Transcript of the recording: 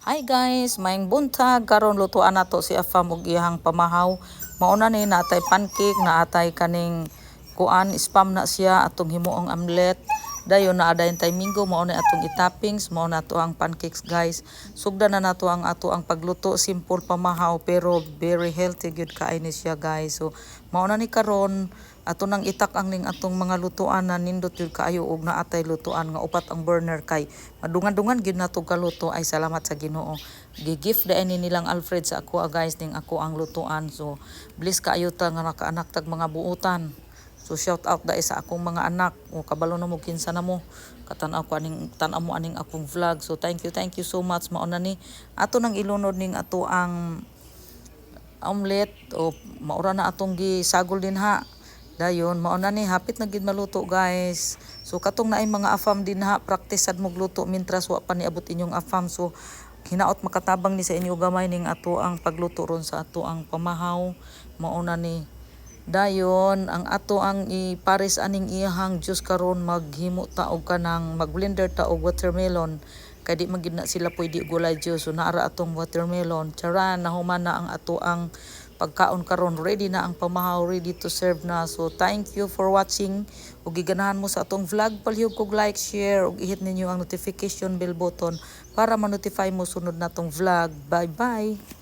Hi guys, maing buntag karon lutuan nato si Afam og iyang pamahaw. Mauna ni natay pancake, naatay kaning kuan spam na siya atong himuong omelet. Dayon naa dayon tay minggo mao na atong itoppings, mao na ato ang pancakes guys. Sugdan na nato ang ato ang pagluto, simple pamahaw pero very healthy gyud kaay ni siya guys. So mao na ni karon ato nang itak ang ning atong mga lutuan na nindot gyud kaayo og naatay lutuan nga upat ang burner kay madungan-dungan gyud nato kaluto ay salamat sa Ginoo. Gi-gift da ini nilang Alfred sa ako guys ning ako ang lutuan. So bless kaayo ta nga nakaanak tag mga buutan. So shout out dai sa akong mga anak. O kabalo na mo kinsa na mo. Katanaw ko aning tan-aw mo aning akong vlog. So thank you so much. Mao na ni ato nang ilunod ning ato ang omelet o maura na atong gisagol din ha. Dayon mao na ni hapit na gid maluto guys. So katong naay mga afam din ha, practice sad mo gluto mintras wa pa niabot inyong afam. So hinaot makatabang ni sa inyo gamay ning ato ang pagluto ron sa ato ang pamahaw. Mao na ni dayon ang ato ang ipares aning iyahang juice karon maghimo ta og kanang magblender ta og watermelon kay di magid na sila pwede gulay juice. So naara atong watermelon, charan nahuman na ang ato ang pagkaon karon, ready na ang pamahaw, ready to serve na. So thank you for watching. Ug giganahan mo sa atong vlog, palihog kog like, share ug i-hit ninyo ang notification bell button para ma-notify mo sunod natong vlog. Bye bye.